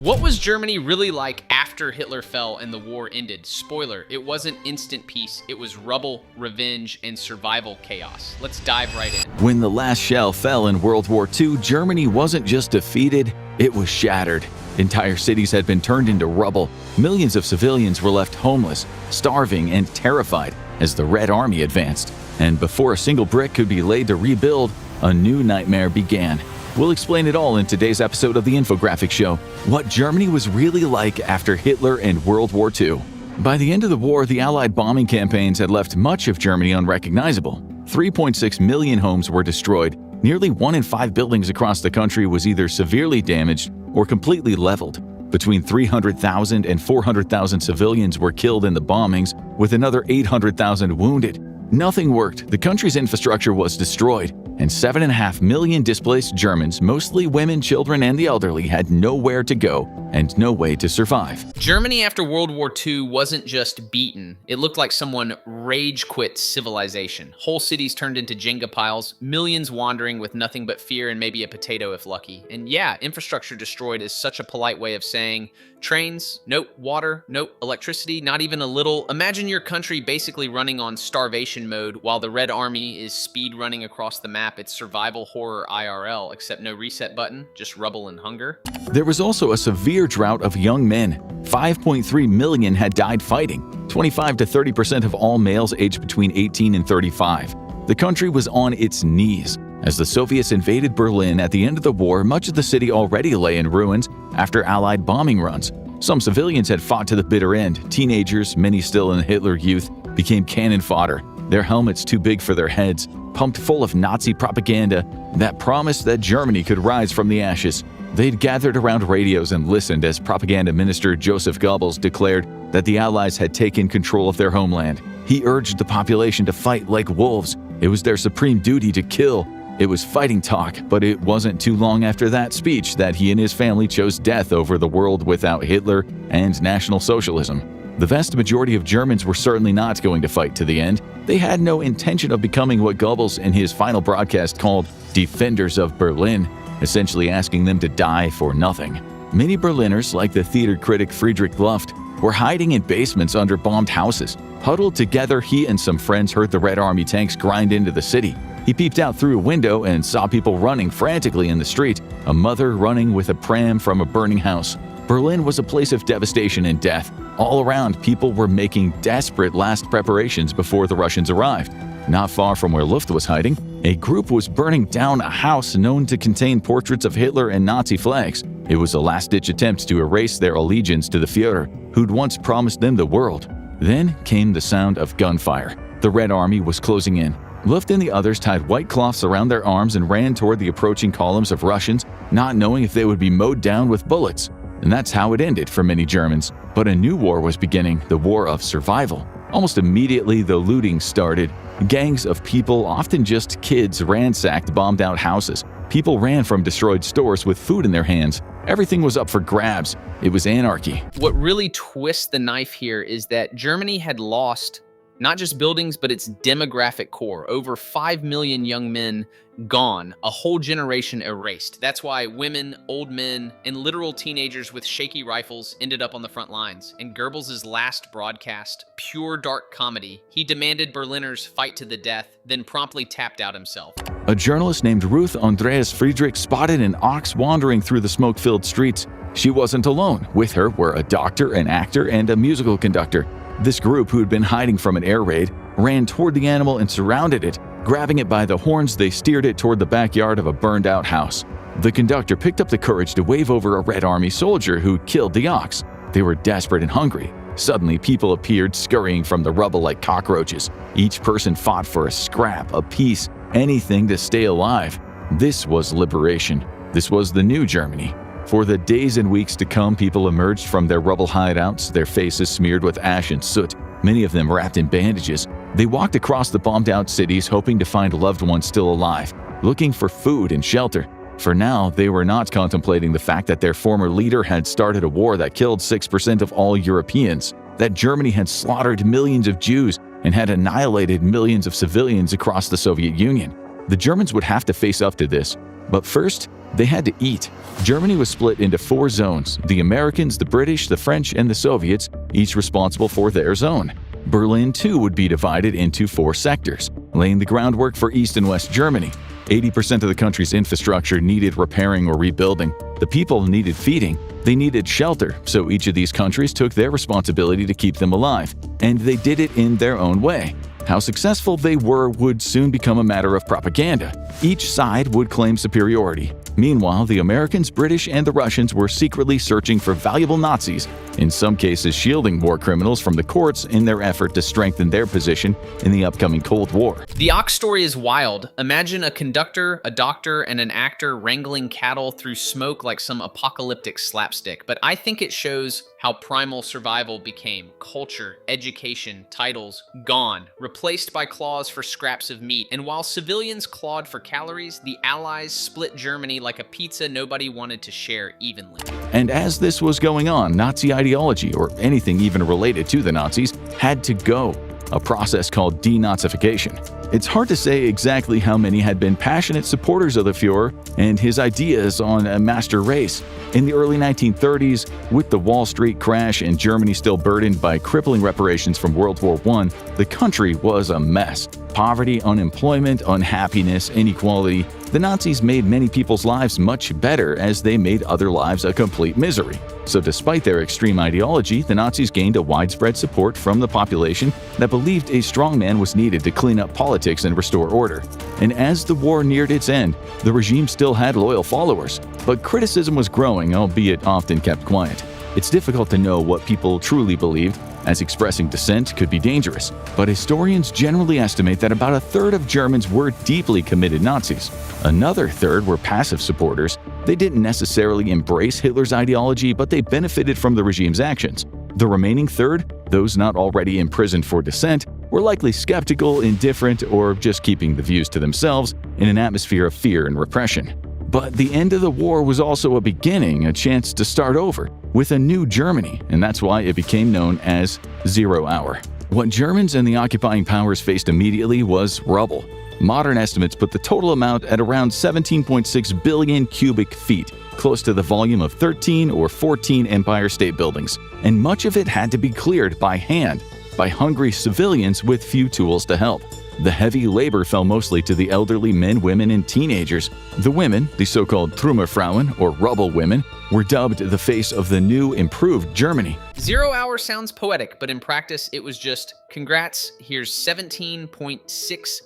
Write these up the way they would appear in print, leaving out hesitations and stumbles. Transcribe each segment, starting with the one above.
What was Germany really like after Hitler fell and the war ended? Spoiler, it wasn't instant peace, it was rubble, revenge, and survival chaos. Let's dive right in. When the last shell fell in World War II, Germany wasn't just defeated, it was shattered. Entire cities had been turned into rubble. Millions of civilians were left homeless, starving, and terrified as the Red Army advanced. And before a single brick could be laid to rebuild, a new nightmare began. We'll explain it all in today's episode of the Infographics Show, what Germany was really like after Hitler and World War II. By the end of the war, the Allied bombing campaigns had left much of Germany unrecognizable. 3.6 million homes were destroyed. Nearly 1 in 5 buildings across the country was either severely damaged or completely leveled. Between 300,000 and 400,000 civilians were killed in the bombings, with another 800,000 wounded. Nothing worked. The country's infrastructure was destroyed, and 7.5 million displaced Germans, mostly women, children, and the elderly, had nowhere to go and no way to survive. Germany after World War II wasn't just beaten. It looked like someone rage quit civilization. Whole cities turned into Jenga piles, millions wandering with nothing but fear and maybe a potato if lucky. And yeah, infrastructure destroyed is such a polite way of saying trains, nope. Water, nope. Electricity, not even a little. Imagine your country basically running on starvation mode while the Red Army is speed running across the map. It's survival horror IRL, except no reset button, just rubble and hunger. There was also a severe drought of young men. 5.3 million had died fighting, 25 to 30% of all males aged between 18 and 35. The country was on its knees. As the Soviets invaded Berlin at the end of the war, much of the city already lay in ruins after Allied bombing runs. Some civilians had fought to the bitter end. Teenagers, many still in Hitler Youth, became cannon fodder, their helmets too big for their heads, pumped full of Nazi propaganda that promised that Germany could rise from the ashes. They'd gathered around radios and listened as propaganda minister Joseph Goebbels declared that the Allies had taken control of their homeland. He urged the population to fight like wolves. It was their supreme duty to kill. It was fighting talk, but it wasn't too long after that speech that he and his family chose death over the world without Hitler and National Socialism. The vast majority of Germans were certainly not going to fight to the end. They had no intention of becoming what Goebbels in his final broadcast called defenders of Berlin, essentially asking them to die for nothing. Many Berliners, like the theater critic Friedrich Luft, were hiding in basements under bombed houses. Huddled together, he and some friends heard the Red Army tanks grind into the city. He peeped out through a window and saw people running frantically in the street, a mother running with a pram from a burning house. Berlin was a place of devastation and death. All around, people were making desperate last preparations before the Russians arrived. Not far from where Luft was hiding, a group was burning down a house known to contain portraits of Hitler and Nazi flags. It was a last-ditch attempt to erase their allegiance to the Führer, who'd once promised them the world. Then came the sound of gunfire. The Red Army was closing in. Luft and the others tied white cloths around their arms and ran toward the approaching columns of Russians, not knowing if they would be mowed down with bullets. And that's how it ended for many Germans. But a new war was beginning, the war of survival. Almost immediately, the looting started. Gangs of people, often just kids, ransacked bombed-out houses. People ran from destroyed stores with food in their hands. Everything was up for grabs. It was anarchy. What really twists the knife here is that Germany had lost not just buildings, but its demographic core. Over 5 million young men gone, a whole generation erased. That's why women, old men, and literal teenagers with shaky rifles ended up on the front lines. In Goebbels' last broadcast, pure dark comedy, he demanded Berliners fight to the death, then promptly tapped out himself. A journalist named Ruth Andreas Friedrich spotted an ox wandering through the smoke-filled streets. She wasn't alone. With her were a doctor, an actor, and a musical conductor. This group, who had been hiding from an air raid, ran toward the animal and surrounded it. Grabbing it by the horns, they steered it toward the backyard of a burned-out house. The conductor picked up the courage to wave over a Red Army soldier who killed the ox. They were desperate and hungry. Suddenly, people appeared, scurrying from the rubble like cockroaches. Each person fought for a scrap, a piece, anything to stay alive. This was liberation. This was the new Germany. For the days and weeks to come, people emerged from their rubble hideouts, their faces smeared with ash and soot, many of them wrapped in bandages. They walked across the bombed-out cities, hoping to find loved ones still alive, looking for food and shelter. For now, they were not contemplating the fact that their former leader had started a war that killed 6% of all Europeans, that Germany had slaughtered millions of Jews and had annihilated millions of civilians across the Soviet Union. The Germans would have to face up to this. But first, They had to eat. Germany was split into 4 zones: the Americans, the British, the French, and the Soviets, each responsible for their zone. Berlin, too, would be divided into 4 sectors, laying the groundwork for East and West Germany. 80% of the country's infrastructure needed repairing or rebuilding. The people needed feeding. They needed shelter, so each of these countries took their responsibility to keep them alive, and they did it in their own way. How successful they were would soon become a matter of propaganda. Each side would claim superiority. Meanwhile, the Americans, British, and the Russians were secretly searching for valuable Nazis, in some cases shielding war criminals from the courts in their effort to strengthen their position in the upcoming Cold War. The ox story is wild. Imagine a conductor, a doctor, and an actor wrangling cattle through smoke like some apocalyptic slapstick, but I think it shows how primal survival became. Culture, education, titles, gone, replaced by claws for scraps of meat. And while civilians clawed for calories, the Allies split Germany like a pizza nobody wanted to share evenly. And as this was going on, Nazi ideology, or anything even related to the Nazis, had to go. A process called denazification. It's hard to say exactly how many had been passionate supporters of the Führer and his ideas on a master race. In the early 1930s, with the Wall Street crash and Germany still burdened by crippling reparations from World War I, the country was a mess. Poverty, unemployment, unhappiness, inequality. The Nazis made many people's lives much better as they made other lives a complete misery. So despite their extreme ideology, the Nazis gained a widespread support from the population that believed a strong man was needed to clean up politics and restore order. And as the war neared its end, the regime still had loyal followers, but criticism was growing, albeit often kept quiet. It's difficult to know what people truly believed, as expressing dissent could be dangerous, but historians generally estimate that about a third of Germans were deeply committed Nazis. Another third were passive supporters. They didn't necessarily embrace Hitler's ideology, but they benefited from the regime's actions. The remaining third, those not already imprisoned for dissent, were likely skeptical, indifferent, or just keeping the views to themselves in an atmosphere of fear and repression. But the end of the war was also a beginning, a chance to start over, with a new Germany, and that's why it became known as Zero Hour. What Germans and the occupying powers faced immediately was rubble. Modern estimates put the total amount at around 17.6 billion cubic feet, close to the volume of 13 or 14 Empire State Buildings, and much of it had to be cleared by hand, by hungry civilians with few tools to help. The heavy labor fell mostly to the elderly men, women, and teenagers. The women, the so-called Trümmerfrauen, or rubble women, were dubbed the face of the new, improved Germany. 0 hour sounds poetic, but in practice it was just, congrats, here's 17.6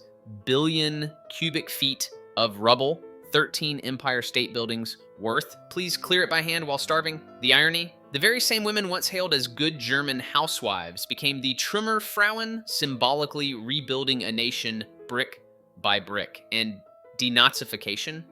billion cubic feet of rubble, 13 Empire State Buildings worth. Please clear it by hand while starving. The irony? The very same women once hailed as good German housewives became the Trümmerfrauen, symbolically rebuilding a nation brick by brick. And denazification?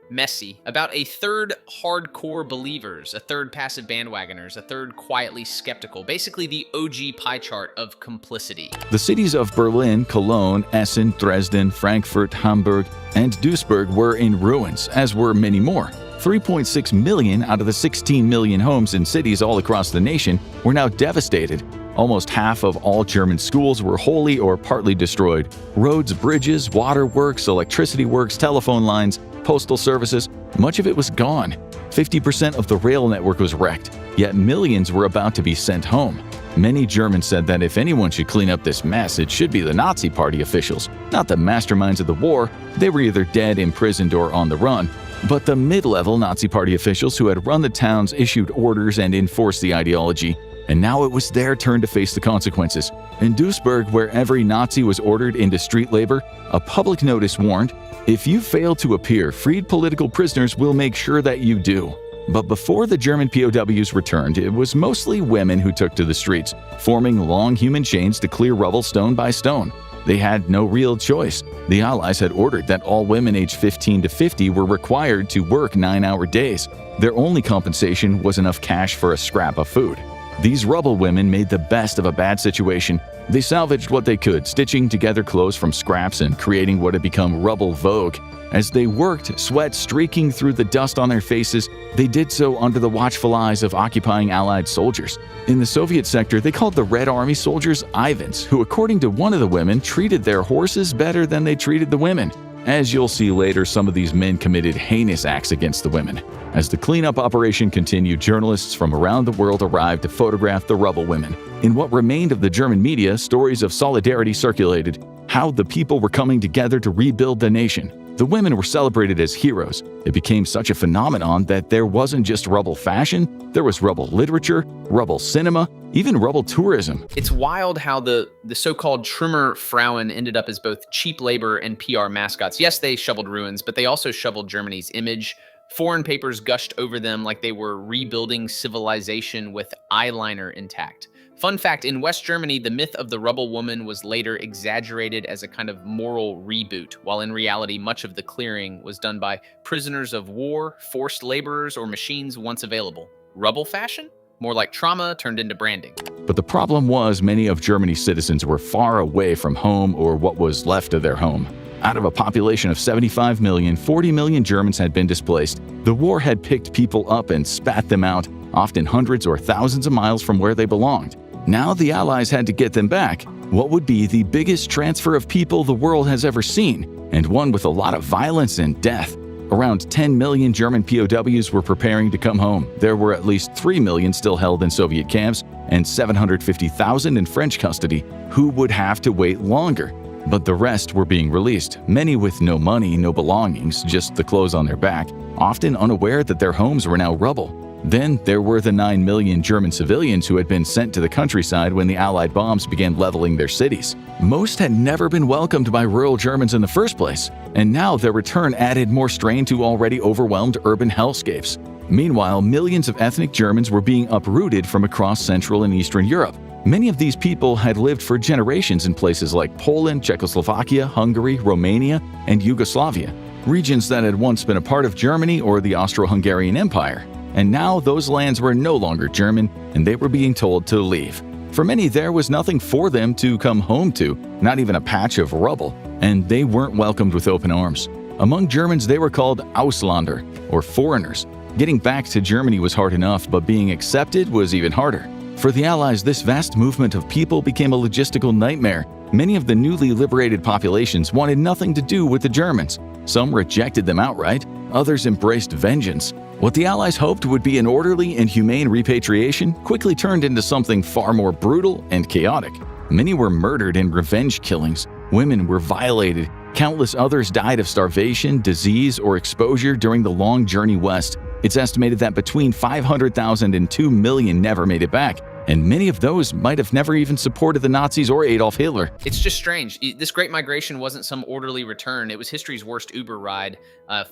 Messy. About a third hardcore believers, a third passive bandwagoners, a third quietly skeptical. Basically the OG pie chart of complicity. The cities of Berlin, Cologne, Essen, Dresden, Frankfurt, Hamburg, and Duisburg were in ruins, as were many more. 3.6 million out of the 16 million homes in cities all across the nation were now devastated. Almost half of all German schools were wholly or partly destroyed. Roads, bridges, waterworks, electricity works, telephone lines, postal services, much of it was gone. 50% of the rail network was wrecked, yet millions were about to be sent home. Many Germans said that if anyone should clean up this mess, it should be the Nazi Party officials, not the masterminds of the war. They were either dead, imprisoned, or on the run. But the mid-level Nazi Party officials who had run the towns issued orders and enforced the ideology, and now it was their turn to face the consequences. In Duisburg, where every Nazi was ordered into street labor, a public notice warned, "If you fail to appear, freed political prisoners will make sure that you do." But before the German POWs returned, it was mostly women who took to the streets, forming long human chains to clear rubble stone by stone. They had no real choice. The Allies had ordered that all women aged 15 to 50 were required to work 9-hour days. Their only compensation was enough cash for a scrap of food. These rubble women made the best of a bad situation. They salvaged what they could, stitching together clothes from scraps and creating what had become rubble vogue. As they worked, sweat streaking through the dust on their faces, they did so under the watchful eyes of occupying Allied soldiers. In the Soviet sector, they called the Red Army soldiers Ivans, who, according to one of the women, treated their horses better than they treated the women. As you'll see later, some of these men committed heinous acts against the women. As the cleanup operation continued, journalists from around the world arrived to photograph the rubble women. In what remained of the German media, stories of solidarity circulated, how the people were coming together to rebuild the nation. The women were celebrated as heroes. It became such a phenomenon that there wasn't just rubble fashion, there was rubble literature, rubble cinema, even rubble tourism. It's wild how the so-called Trümmer Frauen ended up as both cheap labor and PR mascots. Yes, they shoveled ruins, but they also shoveled Germany's image. Foreign papers gushed over them like they were rebuilding civilization with eyeliner intact. Fun fact, in West Germany, the myth of the rubble woman was later exaggerated as a kind of moral reboot, while in reality, much of the clearing was done by prisoners of war, forced laborers, or machines once available. Rubble fashion? More like trauma turned into branding. But the problem was many of Germany's citizens were far away from home or what was left of their home. Out of a population of 75 million, 40 million Germans had been displaced. The war had picked people up and spat them out, often hundreds or thousands of miles from where they belonged. Now the Allies had to get them back. What would be the biggest transfer of people the world has ever seen, and one with a lot of violence and death. Around 10 million German POWs were preparing to come home. There were at least 3 million still held in Soviet camps and 750,000 in French custody, who would have to wait longer. But the rest were being released, many with no money, no belongings, just the clothes on their back, often unaware that their homes were now rubble. Then there were the 9 million German civilians who had been sent to the countryside when the Allied bombs began leveling their cities. Most had never been welcomed by rural Germans in the first place, and now their return added more strain to already overwhelmed urban hellscapes. Meanwhile, millions of ethnic Germans were being uprooted from across Central and Eastern Europe. Many of these people had lived for generations in places like Poland, Czechoslovakia, Hungary, Romania, and Yugoslavia, regions that had once been a part of Germany or the Austro-Hungarian Empire. And now those lands were no longer German, and they were being told to leave. For many, there was nothing for them to come home to, not even a patch of rubble, and they weren't welcomed with open arms. Among Germans, they were called Ausländer, or foreigners. Getting back to Germany was hard enough, but being accepted was even harder. For the Allies, this vast movement of people became a logistical nightmare. Many of the newly liberated populations wanted nothing to do with the Germans. Some rejected them outright, others embraced vengeance. What the Allies hoped would be an orderly and humane repatriation quickly turned into something far more brutal and chaotic. Many were murdered in revenge killings, women were violated, countless others died of starvation, disease, or exposure during the long journey west. It's estimated that between 500,000 and 2 million never made it back, and many of those might have never even supported the Nazis or Adolf Hitler. It's just strange. This Great Migration wasn't some orderly return. It was history's worst Uber ride.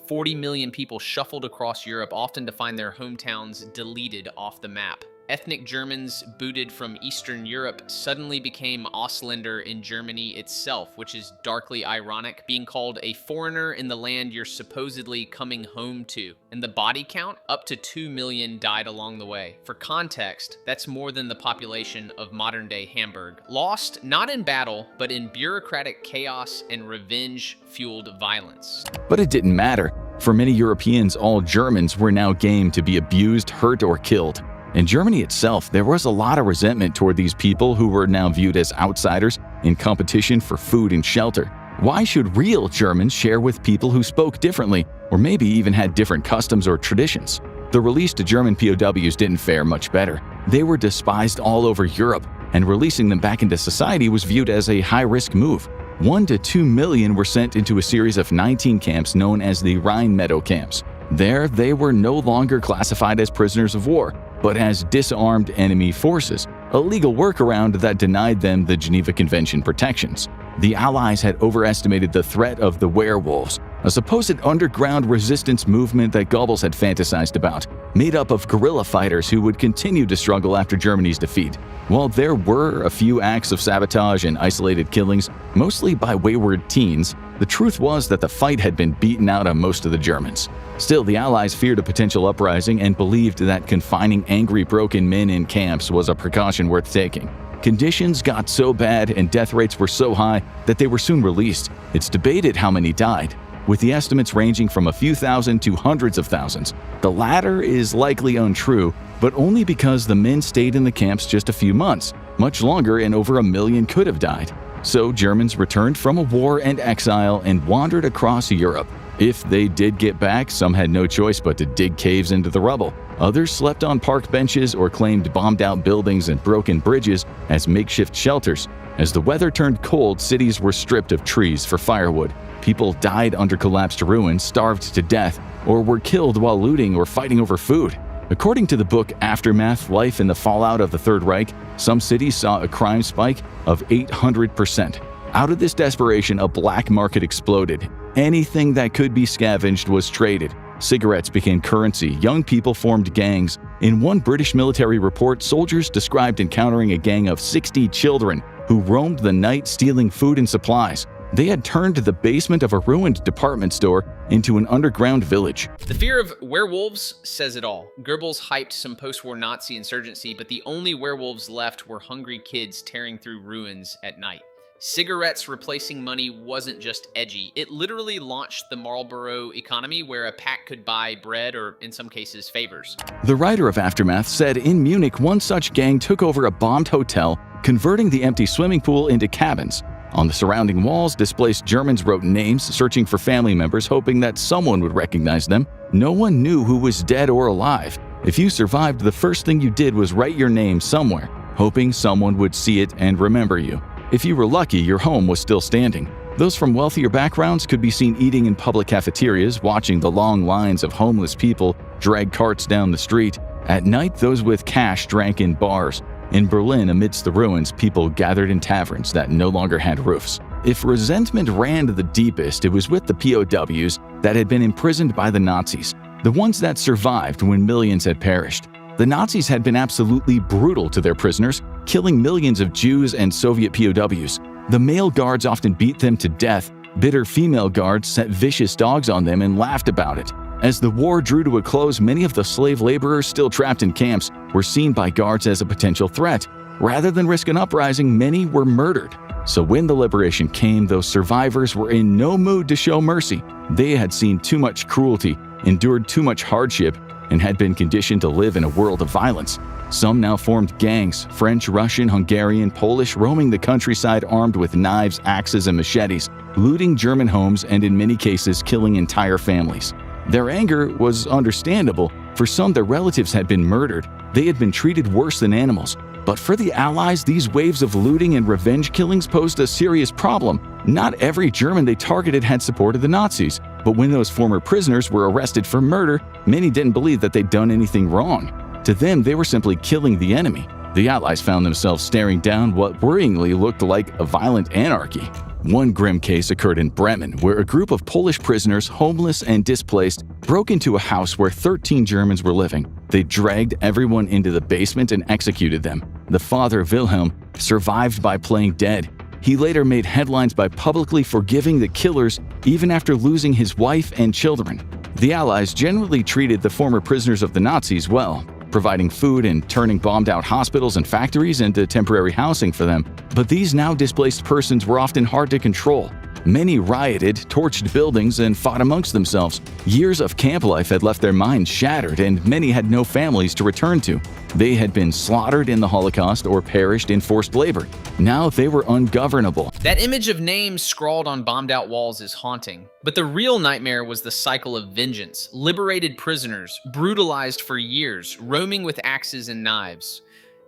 40 million people shuffled across Europe, often to find their hometowns deleted off the map. Ethnic Germans booted from Eastern Europe suddenly became Ausländer in Germany itself, which is darkly ironic, being called a foreigner in the land you're supposedly coming home to. And the body count, up to 2 million died along the way. For context, that's more than the population of modern-day Hamburg. Lost not in battle, but in bureaucratic chaos and revenge-fueled violence. But it didn't matter. For many Europeans, all Germans were now game to be abused, hurt, or killed. In Germany itself, there was a lot of resentment toward these people who were now viewed as outsiders in competition for food and shelter. Why should real Germans share with people who spoke differently, or maybe even had different customs or traditions? The released German POWs didn't fare much better. They were despised all over Europe, and releasing them back into society was viewed as a high-risk move. 1 to 2 million were sent into a series of 19 camps known as the Rhine Meadow camps. There, they were no longer classified as prisoners of war, but as disarmed enemy forces, a legal workaround that denied them the Geneva Convention protections. The Allies had overestimated the threat of the werewolves, a supposed underground resistance movement that Goebbels had fantasized about, made up of guerrilla fighters who would continue to struggle after Germany's defeat. While there were a few acts of sabotage and isolated killings, mostly by wayward teens, the truth was that the fight had been beaten out of most of the Germans. Still, the Allies feared a potential uprising and believed that confining angry, broken men in camps was a precaution worth taking. Conditions got so bad and death rates were so high that they were soon released. It's debated how many died, with the estimates ranging from a few thousand to hundreds of thousands. The latter is likely untrue, but only because the men stayed in the camps just a few months. Much longer and over 1 million could have died. So Germans returned from a war and exile and wandered across Europe. If they did get back, some had no choice but to dig caves into the rubble. Others slept on park benches or claimed bombed-out buildings and broken bridges as makeshift shelters. As the weather turned cold, cities were stripped of trees for firewood. People died under collapsed ruins, starved to death, or were killed while looting or fighting over food. According to the book Aftermath: Life in the Fallout of the Third Reich, some cities saw a crime spike of 800%. Out of this desperation, a black market exploded. Anything that could be scavenged was traded. Cigarettes became currency. Young people formed gangs. In one British military report, soldiers described encountering a gang of 60 children who roamed the night stealing food and supplies. They had turned the basement of a ruined department store into an underground village. The fear of werewolves says it all. Goebbels hyped some post-war Nazi insurgency, but the only werewolves left were hungry kids tearing through ruins at night. Cigarettes replacing money wasn't just edgy. It literally launched the Marlboro economy, where a pack could buy bread or, in some cases, favors. The writer of Aftermath said in Munich, one such gang took over a bombed hotel, converting the empty swimming pool into cabins. On the surrounding walls, displaced Germans wrote names, searching for family members, hoping that someone would recognize them. No one knew who was dead or alive. If you survived, the first thing you did was write your name somewhere, hoping someone would see it and remember you. If you were lucky, your home was still standing. Those from wealthier backgrounds could be seen eating in public cafeterias, watching the long lines of homeless people drag carts down the street. At night, those with cash drank in bars. In Berlin, amidst the ruins, people gathered in taverns that no longer had roofs. If resentment ran the deepest, it was with the POWs that had been imprisoned by the Nazis, the ones that survived when millions had perished. The Nazis had been absolutely brutal to their prisoners, killing millions of Jews and Soviet POWs. The male guards often beat them to death. Bitter female guards set vicious dogs on them and laughed about it. As the war drew to a close, many of the slave laborers still trapped in camps were seen by guards as a potential threat. Rather than risk an uprising, many were murdered. So when the liberation came, those survivors were in no mood to show mercy. They had seen too much cruelty, endured too much hardship, and had been conditioned to live in a world of violence. Some now formed gangs, French, Russian, Hungarian, Polish, roaming the countryside armed with knives, axes, and machetes, looting German homes and in many cases killing entire families. Their anger was understandable. For some, their relatives had been murdered. They had been treated worse than animals. But for the Allies, these waves of looting and revenge killings posed a serious problem. Not every German they targeted had supported the Nazis, but when those former prisoners were arrested for murder, many didn't believe that they'd done anything wrong. To them, they were simply killing the enemy. The Allies found themselves staring down what worryingly looked like a violent anarchy. One grim case occurred in Bremen, where a group of Polish prisoners, homeless and displaced, broke into a house where 13 Germans were living. They dragged everyone into the basement and executed them. The father, Wilhelm, survived by playing dead. He later made headlines by publicly forgiving the killers even after losing his wife and children. The Allies generally treated the former prisoners of the Nazis well, providing food and turning bombed-out hospitals and factories into temporary housing for them. But these now displaced persons were often hard to control. Many rioted, torched buildings, and fought amongst themselves. Years of camp life had left their minds shattered, and many had no families to return to. They had been slaughtered in the Holocaust or perished in forced labor. Now they were ungovernable. That image of names scrawled on bombed-out walls is haunting. But the real nightmare was the cycle of vengeance. Liberated prisoners, brutalized for years, roaming with axes and knives.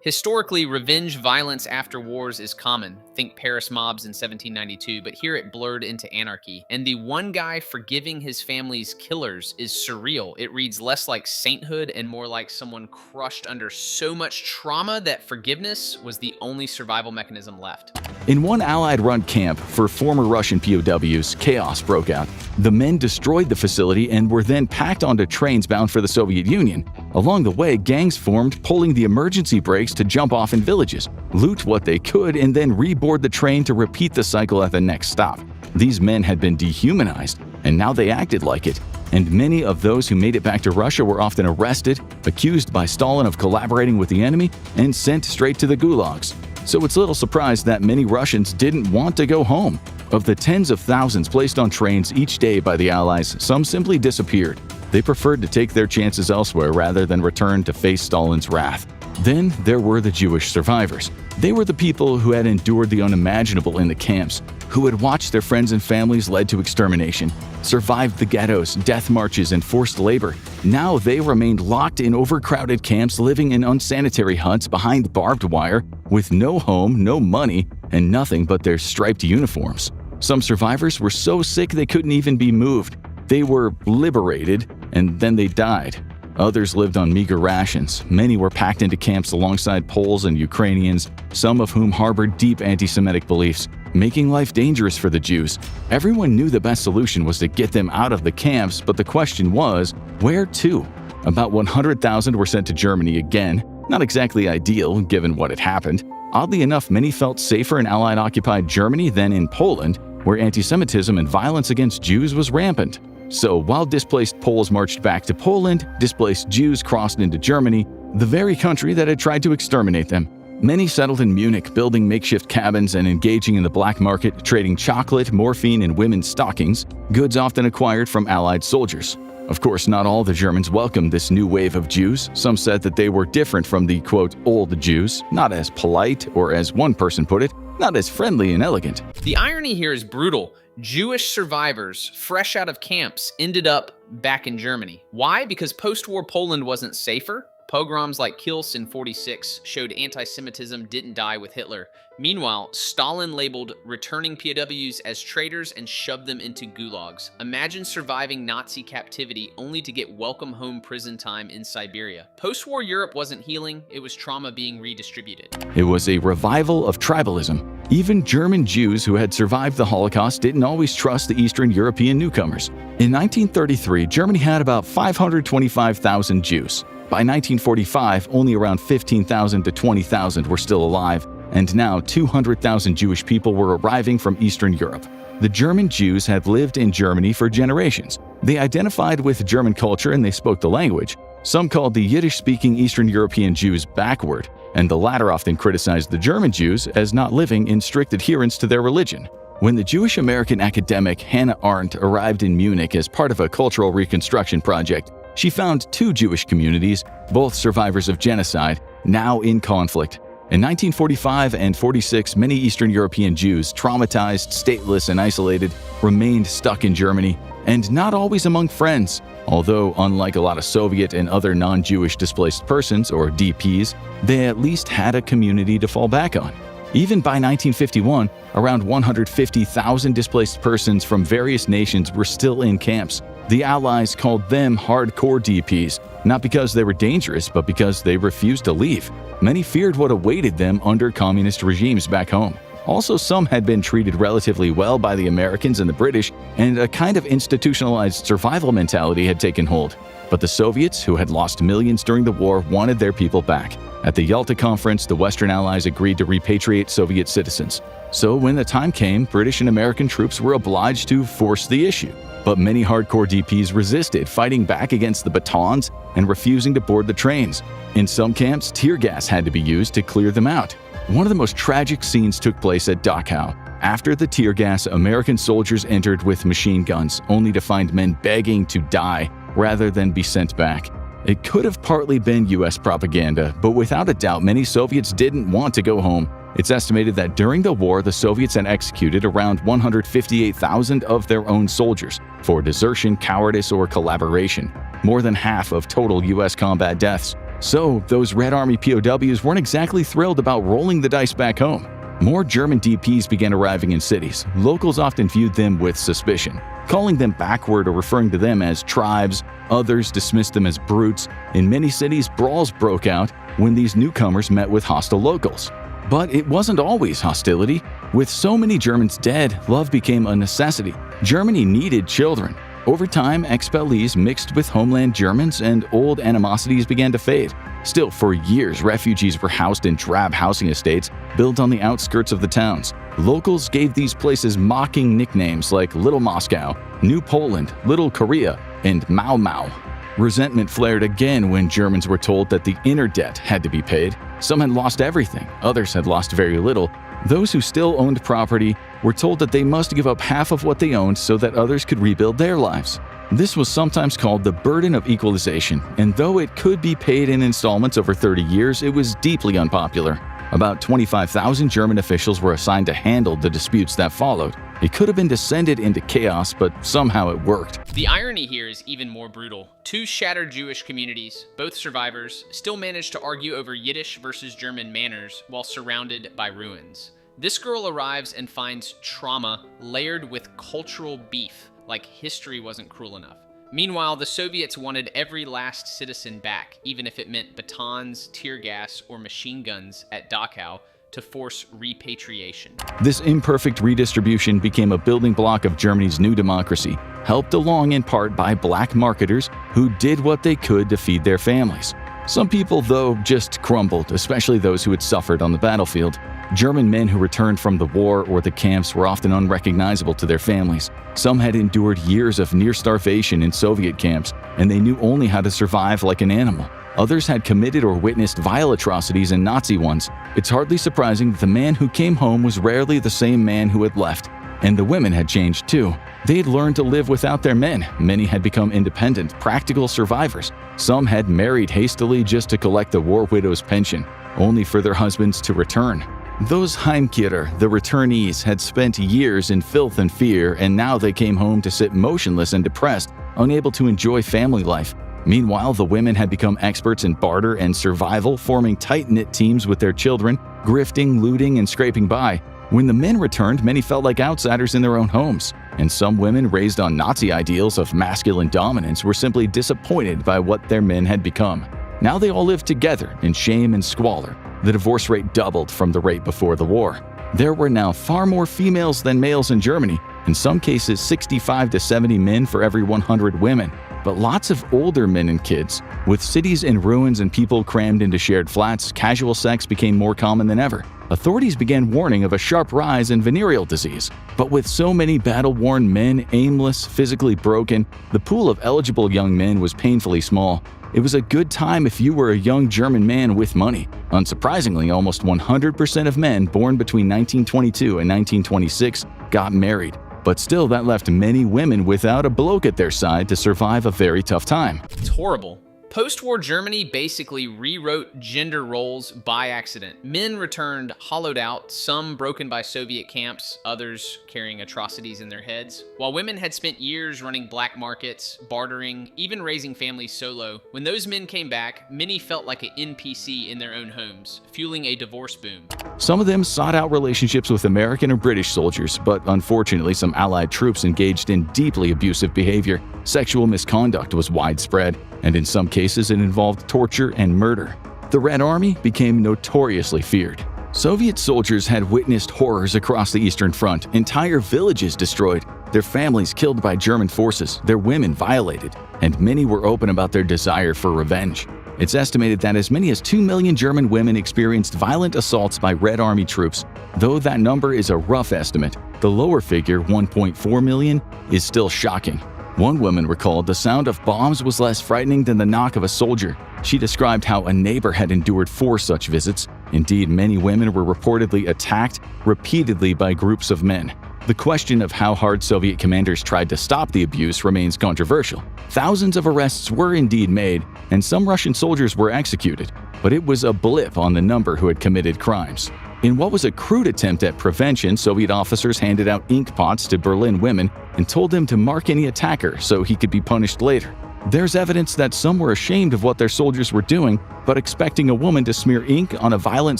Historically, revenge violence after wars is common. Think Paris mobs in 1792, but here it blurred into anarchy. And the one guy forgiving his family's killers is surreal. It reads less like sainthood and more like someone crushed under so much trauma that forgiveness was the only survival mechanism left. In one Allied-run camp for former Russian POWs, chaos broke out. The men destroyed the facility and were then packed onto trains bound for the Soviet Union. Along the way, gangs formed, pulling the emergency brakes to jump off in villages, loot what they could, and then reboard the train to repeat the cycle at the next stop. These men had been dehumanized, and now they acted like it. And many of those who made it back to Russia were often arrested, accused by Stalin of collaborating with the enemy, and sent straight to the gulags. So it's little surprise that many Russians didn't want to go home. Of the tens of thousands placed on trains each day by the Allies, some simply disappeared. They preferred to take their chances elsewhere rather than return to face Stalin's wrath. Then there were the Jewish survivors. They were the people who had endured the unimaginable in the camps, who had watched their friends and families led to extermination, survived the ghettos, death marches, and forced labor. Now they remained locked in overcrowded camps, living in unsanitary huts behind barbed wire, with no home, no money, and nothing but their striped uniforms. Some survivors were so sick they couldn't even be moved. They were liberated, and then they died. Others lived on meager rations. Many were packed into camps alongside Poles and Ukrainians, some of whom harbored deep anti-Semitic beliefs, making life dangerous for the Jews. Everyone knew the best solution was to get them out of the camps, but the question was, where to? About 100,000 were sent to Germany again. Not exactly ideal, given what had happened. Oddly enough, many felt safer in Allied-occupied Germany than in Poland, where anti-Semitism and violence against Jews was rampant. So while displaced Poles marched back to Poland, displaced Jews crossed into Germany, the very country that had tried to exterminate them. Many settled in Munich, building makeshift cabins and engaging in the black market, trading chocolate, morphine, and women's stockings, goods often acquired from Allied soldiers. Of course, not all the Germans welcomed this new wave of Jews. Some said that they were different from the, quote, old Jews, not as polite, or as one person put it, not as friendly and elegant. The irony here is brutal. Jewish survivors, fresh out of camps, ended up back in Germany. Why? Because post-war Poland wasn't safer. Pogroms like Kielce in '46 showed anti-Semitism didn't die with Hitler. Meanwhile, Stalin labeled returning POWs as traitors and shoved them into gulags. Imagine surviving Nazi captivity only to get welcome home prison time in Siberia. Post-war Europe wasn't healing, it was trauma being redistributed. It was a revival of tribalism. Even German Jews who had survived the Holocaust didn't always trust the Eastern European newcomers. In 1933, Germany had about 525,000 Jews. By 1945, only around 15,000 to 20,000 were still alive, and now 200,000 Jewish people were arriving from Eastern Europe. The German Jews had lived in Germany for generations. They identified with German culture and they spoke the language. Some called the Yiddish-speaking Eastern European Jews backward, and the latter often criticized the German Jews as not living in strict adherence to their religion. When the Jewish-American academic Hannah Arendt arrived in Munich as part of a cultural reconstruction project, she found two Jewish communities, both survivors of genocide, now in conflict. In 1945 and 46, many Eastern European Jews, traumatized, stateless, and isolated, remained stuck in Germany, and not always among friends. Although, unlike a lot of Soviet and other non-Jewish displaced persons, or DPs, they at least had a community to fall back on. Even by 1951, around 150,000 displaced persons from various nations were still in camps. The Allies called them hardcore DPs, not because they were dangerous, but because they refused to leave. Many feared what awaited them under communist regimes back home. Also, some had been treated relatively well by the Americans and the British, and a kind of institutionalized survival mentality had taken hold. But the Soviets, who had lost millions during the war, wanted their people back. At the Yalta Conference, the Western Allies agreed to repatriate Soviet citizens. So when the time came, British and American troops were obliged to force the issue. But many hardcore DPs resisted, fighting back against the batons and refusing to board the trains. In some camps, tear gas had to be used to clear them out. One of the most tragic scenes took place at Dachau. After the tear gas, American soldiers entered with machine guns, only to find men begging to die rather than be sent back. It could have partly been US propaganda, but without a doubt, many Soviets didn't want to go home. It's estimated that during the war, the Soviets had executed around 158,000 of their own soldiers for desertion, cowardice, or collaboration, more than half of total US combat deaths. So, those Red Army POWs weren't exactly thrilled about rolling the dice back home. More German DPs began arriving in cities. Locals often viewed them with suspicion, calling them backward or referring to them as tribes. Others dismissed them as brutes. In many cities, brawls broke out when these newcomers met with hostile locals. But it wasn't always hostility. With so many Germans dead, love became a necessity. Germany needed children. Over time, expellees mixed with homeland Germans and old animosities began to fade. Still, for years, refugees were housed in drab housing estates built on the outskirts of the towns. Locals gave these places mocking nicknames like Little Moscow, New Poland, Little Korea, and Mau Mau. Resentment flared again when Germans were told that the inner debt had to be paid. Some had lost everything, others had lost very little. Those who still owned property were told that they must give up half of what they owned so that others could rebuild their lives. This was sometimes called the burden of equalization, and though it could be paid in installments over 30 years, it was deeply unpopular. About 25,000 German officials were assigned to handle the disputes that followed. It could have been descended into chaos, but somehow it worked. The irony here is even more brutal. Two shattered Jewish communities, both survivors, still managed to argue over Yiddish versus German manners while surrounded by ruins. This girl arrives and finds trauma layered with cultural beef, like history wasn't cruel enough. Meanwhile, the Soviets wanted every last citizen back, even if it meant batons, tear gas, or machine guns at Dachau to force repatriation. This imperfect redistribution became a building block of Germany's new democracy, helped along in part by black marketers who did what they could to feed their families. Some people, though, just crumbled, especially those who had suffered on the battlefield. German men who returned from the war or the camps were often unrecognizable to their families. Some had endured years of near starvation in Soviet camps, and they knew only how to survive like an animal. Others had committed or witnessed vile atrocities in Nazi ones. It's hardly surprising that the man who came home was rarely the same man who had left. And the women had changed too. They had learned to live without their men. Many had become independent, practical survivors. Some had married hastily just to collect the war widow's pension, only for their husbands to return. Those Heimkehrer, the returnees, had spent years in filth and fear, and now they came home to sit motionless and depressed, unable to enjoy family life. Meanwhile, the women had become experts in barter and survival, forming tight-knit teams with their children, grifting, looting, and scraping by. When the men returned, many felt like outsiders in their own homes, and some women raised on Nazi ideals of masculine dominance were simply disappointed by what their men had become. Now they all lived together in shame and squalor. The divorce rate doubled from the rate before the war. There were now far more females than males in Germany, in some cases 65 to 70 men for every 100 women, but lots of older men and kids. With cities in ruins and people crammed into shared flats, casual sex became more common than ever. Authorities began warning of a sharp rise in venereal disease. But with so many battle-worn men, aimless, physically broken, the pool of eligible young men was painfully small. It was a good time if you were a young German man with money. Unsurprisingly, almost 100% of men born between 1922 and 1926 got married. But still, that left many women without a bloke at their side to survive a very tough time. It's horrible. Post-war Germany basically rewrote gender roles by accident. Men returned hollowed out, some broken by Soviet camps, others carrying atrocities in their heads. While women had spent years running black markets, bartering, even raising families solo, when those men came back, many felt like an NPC in their own homes, fueling a divorce boom. Some of them sought out relationships with American or British soldiers, but unfortunately some Allied troops engaged in deeply abusive behavior. Sexual misconduct was widespread, and in some cases it involved torture and murder. The Red Army became notoriously feared. Soviet soldiers had witnessed horrors across the Eastern Front, entire villages destroyed, their families killed by German forces, their women violated, and many were open about their desire for revenge. It's estimated that as many as 2 million German women experienced violent assaults by Red Army troops. Though that number is a rough estimate, the lower figure, 1.4 million, is still shocking. One woman recalled the sound of bombs was less frightening than the knock of a soldier. She described how a neighbor had endured 4 such visits. Indeed, many women were reportedly attacked repeatedly by groups of men. The question of how hard Soviet commanders tried to stop the abuse remains controversial. Thousands of arrests were indeed made, and some Russian soldiers were executed, but it was a blip on the number who had committed crimes. In what was a crude attempt at prevention, Soviet officers handed out ink pots to Berlin women and told them to mark any attacker so he could be punished later. There's evidence that some were ashamed of what their soldiers were doing, but expecting a woman to smear ink on a violent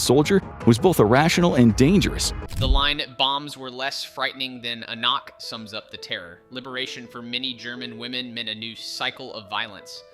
soldier was both irrational and dangerous. The line, "bombs were less frightening than a knock," sums up the terror. Liberation for many German women meant a new cycle of violence.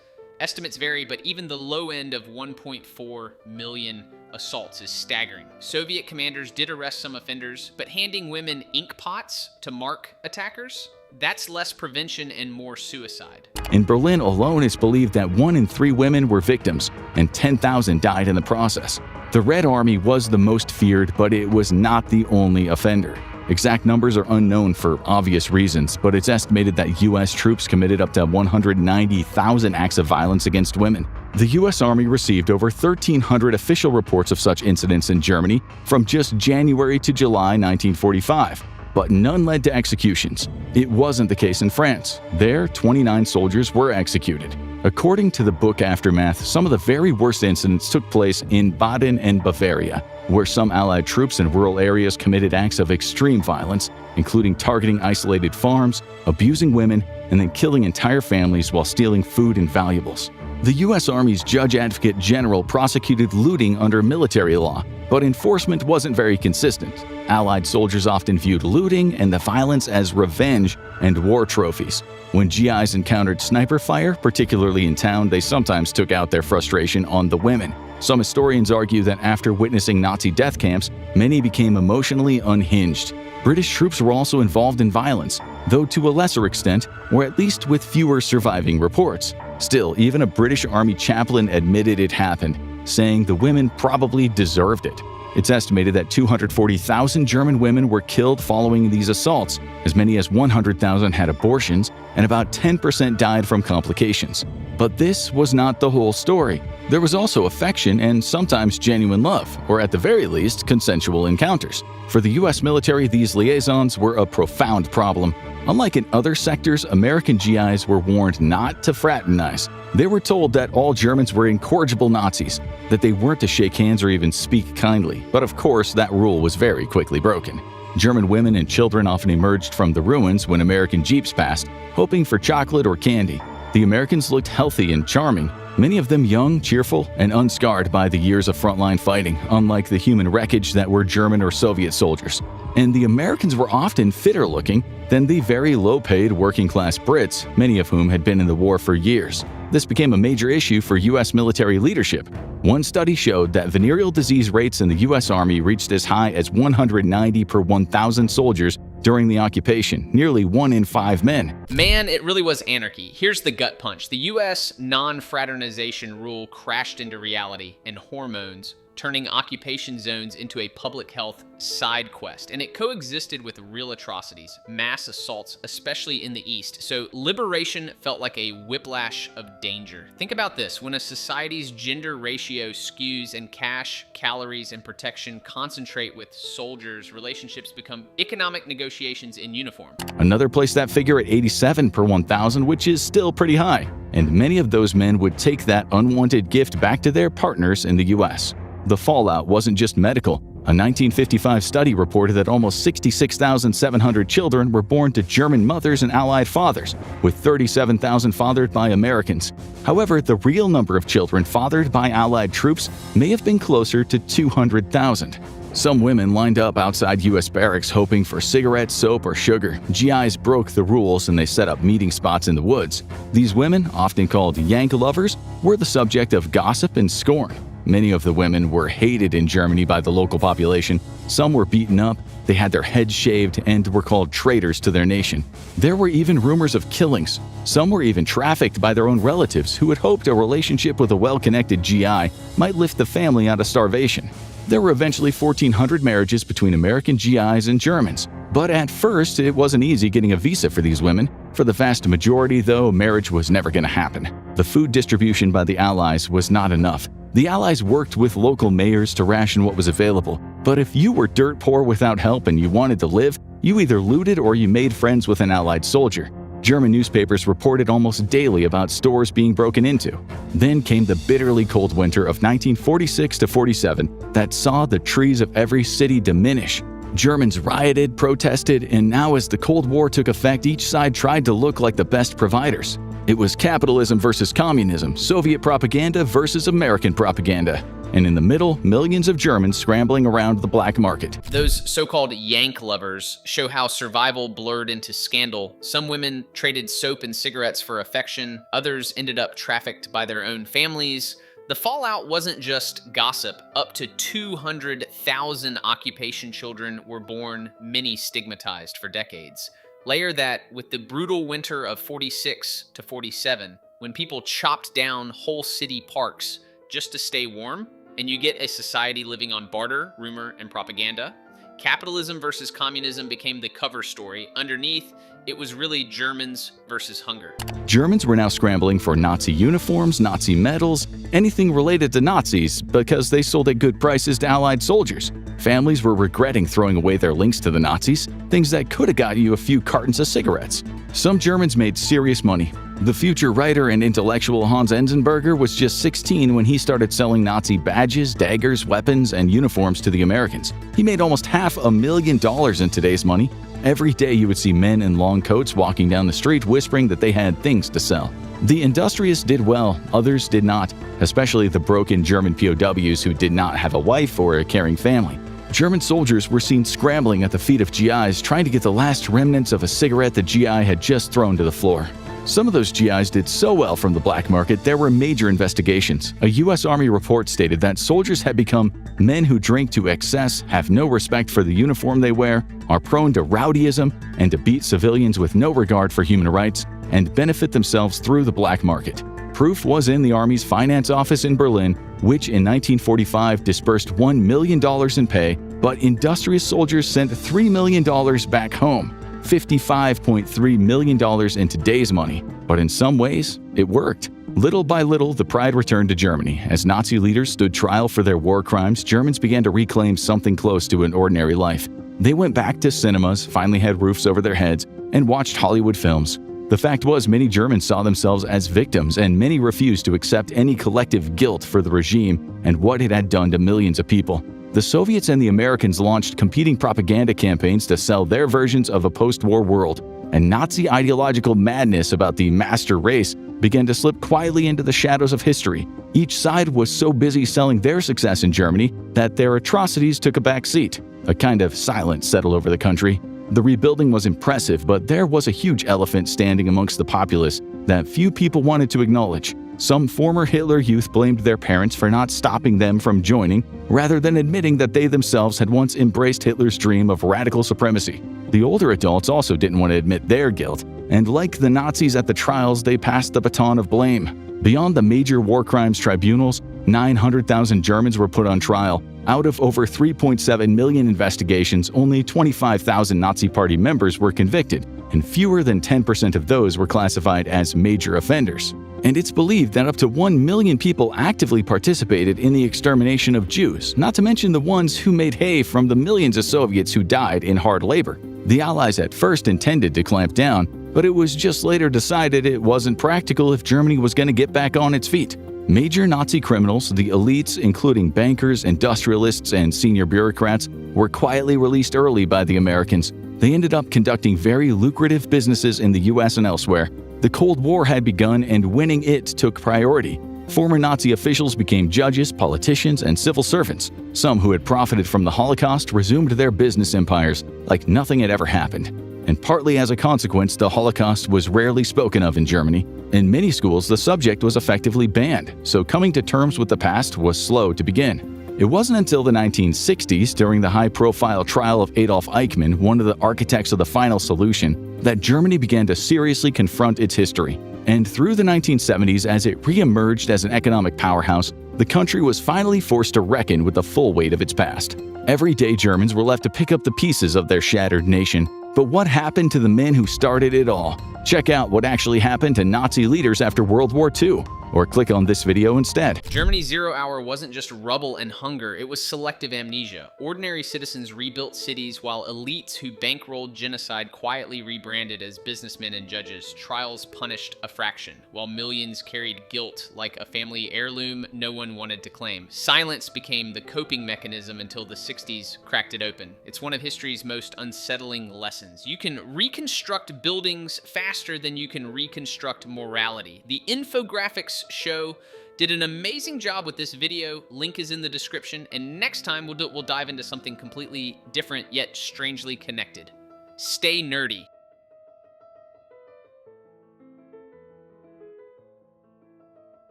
Estimates vary, but even the low end of 1.4 million assaults is staggering. Soviet commanders did arrest some offenders, but handing women ink pots to mark attackers? That's less prevention and more suicide. In Berlin alone, it's believed that 1 in 3 women were victims, and 10,000 died in the process. The Red Army was the most feared, but it was not the only offender. Exact numbers are unknown for obvious reasons, but it's estimated that U.S. troops committed up to 190,000 acts of violence against women. The U.S. Army received over 1,300 official reports of such incidents in Germany from just January to July 1945. but none led to executions. It wasn't the case in France. There, 29 soldiers were executed. According to the book Aftermath, some of the very worst incidents took place in Baden and Bavaria, where some Allied troops in rural areas committed acts of extreme violence, including targeting isolated farms, abusing women, and then killing entire families while stealing food and valuables. The U.S. Army's Judge Advocate General prosecuted looting under military law, but enforcement wasn't very consistent. Allied soldiers often viewed looting and the violence as revenge and war trophies. When GIs encountered sniper fire, particularly in town, they sometimes took out their frustration on the women. Some historians argue that after witnessing Nazi death camps, many became emotionally unhinged. British troops were also involved in violence, though to a lesser extent, or at least with fewer surviving reports. Still, even a British Army chaplain admitted it happened, saying the women probably deserved it. It's estimated that 240,000 German women were killed following these assaults, as many as 100,000 had abortions, and about 10% died from complications. But this was not the whole story. There was also affection and sometimes genuine love, or at the very least, consensual encounters. For the US military, these liaisons were a profound problem. Unlike in other sectors, American GIs were warned not to fraternize. They were told that all Germans were incorrigible Nazis, that they weren't to shake hands or even speak kindly. But of course, that rule was very quickly broken. German women and children often emerged from the ruins when American jeeps passed, hoping for chocolate or candy. The Americans looked healthy and charming, many of them young, cheerful, and unscarred by the years of frontline fighting, unlike the human wreckage that were German or Soviet soldiers. And the Americans were often fitter looking than the very low-paid working-class Brits, many of whom had been in the war for years. This became a major issue for U.S. military leadership. One study showed that venereal disease rates in the U.S. Army reached as high as 190 per 1,000 soldiers during the occupation, nearly 1 in 5 men. Man, it really was anarchy. Here's the gut punch. The U.S. non-fraternization rule crashed into reality and hormones, turning occupation zones into a public health side quest. And it coexisted with real atrocities, mass assaults, especially in the East. So liberation felt like a whiplash of danger. Think about this. When a society's gender ratio skews and cash, calories, and protection concentrate with soldiers, relationships become economic negotiations in uniform. Another placed that figure at 87 per 1,000, which is still pretty high. And many of those men would take that unwanted gift back to their partners in the U.S. The fallout wasn't just medical. A 1955 study reported that almost 66,700 children were born to German mothers and Allied fathers, with 37,000 fathered by Americans. However, the real number of children fathered by Allied troops may have been closer to 200,000. Some women lined up outside U.S. barracks hoping for cigarettes, soap, or sugar. GIs broke the rules and they set up meeting spots in the woods. These women, often called Yank lovers, were the subject of gossip and scorn. Many of the women were hated in Germany by the local population. Some were beaten up, they had their heads shaved, and were called traitors to their nation. There were even rumors of killings. Some were even trafficked by their own relatives who had hoped a relationship with a well-connected GI might lift the family out of starvation. There were eventually 1,400 marriages between American GIs and Germans. But at first, it wasn't easy getting a visa for these women. For the vast majority, though, marriage was never going to happen. The food distribution by the Allies was not enough. The Allies worked with local mayors to ration what was available. But if you were dirt poor without help and you wanted to live, you either looted or you made friends with an Allied soldier. German newspapers reported almost daily about stores being broken into. Then came the bitterly cold winter of 1946 to 47 that saw the trees of every city diminish. Germans rioted, protested, and now as the Cold War took effect, each side tried to look like the best providers. It was capitalism versus communism, Soviet propaganda versus American propaganda. And in the middle, millions of Germans scrambling around the black market. Those so-called Yank lovers show how survival blurred into scandal. Some women traded soap and cigarettes for affection. Others ended up trafficked by their own families. The fallout wasn't just gossip. Up to 200,000 occupation children were born, many stigmatized for decades. Layer that with the brutal winter of 46 to 47, when people chopped down whole city parks just to stay warm, and you get a society living on barter, rumor, and propaganda. Capitalism versus communism became the cover story. Underneath, it was really Germans versus hunger. Germans were now scrambling for Nazi uniforms, Nazi medals, anything related to Nazis because they sold at good prices to Allied soldiers. Families were regretting throwing away their links to the Nazis, things that could have got you a few cartons of cigarettes. Some Germans made serious money. The future writer and intellectual Hans Enzensberger was just 16 when he started selling Nazi badges, daggers, weapons, and uniforms to the Americans. He made almost $500,000 in today's money. Every day you would see men in long coats walking down the street whispering that they had things to sell. The industrious did well, others did not, especially the broken German POWs who did not have a wife or a caring family. German soldiers were seen scrambling at the feet of GIs trying to get the last remnants of a cigarette the GI had just thrown to the floor. Some of those GIs did so well from the black market there were major investigations. A U.S. Army report stated that soldiers had become men who drink to excess, have no respect for the uniform they wear, are prone to rowdyism, and to beat civilians with no regard for human rights, and benefit themselves through the black market. Proof was in the Army's finance office in Berlin, which in 1945 disbursed $1 million in pay, but industrious soldiers sent $3 million back home. $55.3 million in today's money, but in some ways, it worked. Little by little, the pride returned to Germany. As Nazi leaders stood trial for their war crimes, Germans began to reclaim something close to an ordinary life. They went back to cinemas, finally had roofs over their heads, and watched Hollywood films. The fact was, many Germans saw themselves as victims, and many refused to accept any collective guilt for the regime and what it had done to millions of people. The Soviets and the Americans launched competing propaganda campaigns to sell their versions of a post-war world, and Nazi ideological madness about the master race began to slip quietly into the shadows of history. Each side was so busy selling their success in Germany that their atrocities took a back seat. A kind of silence settled over the country. The rebuilding was impressive, but there was a huge elephant standing amongst the populace that few people wanted to acknowledge. Some former Hitler youth blamed their parents for not stopping them from joining, rather than admitting that they themselves had once embraced Hitler's dream of radical supremacy. The older adults also didn't want to admit their guilt, and like the Nazis at the trials, they passed the baton of blame. Beyond the major war crimes tribunals, 900,000 Germans were put on trial. Out of over 3.7 million investigations, only 25,000 Nazi Party members were convicted, and fewer than 10% of those were classified as major offenders. And it's believed that up to 1 million people actively participated in the extermination of Jews, not to mention the ones who made hay from the millions of Soviets who died in hard labor. The Allies at first intended to clamp down, but it was just later decided it wasn't practical if Germany was going to get back on its feet. Major Nazi criminals, the elites including bankers, industrialists, and senior bureaucrats, were quietly released early by the Americans. They ended up conducting very lucrative businesses in the US and elsewhere. The Cold War had begun and winning it took priority. Former Nazi officials became judges, politicians, and civil servants. Some who had profited from the Holocaust resumed their business empires like nothing had ever happened. And partly as a consequence, the Holocaust was rarely spoken of in Germany. In many schools, the subject was effectively banned, so coming to terms with the past was slow to begin. It wasn't until the 1960s, during the high-profile trial of Adolf Eichmann, one of the architects of the final solution, that Germany began to seriously confront its history. And through the 1970s, as it re-emerged as an economic powerhouse, the country was finally forced to reckon with the full weight of its past. Everyday Germans were left to pick up the pieces of their shattered nation. But what happened to the men who started it all? Check out what actually happened to Nazi leaders after World War II. Or click on this video instead. Germany's Zero Hour wasn't just rubble and hunger, it was selective amnesia. Ordinary citizens rebuilt cities while elites who bankrolled genocide quietly rebranded as businessmen and judges. Trials punished a fraction, while millions carried guilt like a family heirloom no one wanted to claim. Silence became the coping mechanism until the 60s cracked it open. It's one of history's most unsettling lessons. You can reconstruct buildings faster than you can reconstruct morality. The Infographics Show did an amazing job with this video. Link is in the description, and next time we'll dive into something completely different yet strangely connected. Stay nerdy.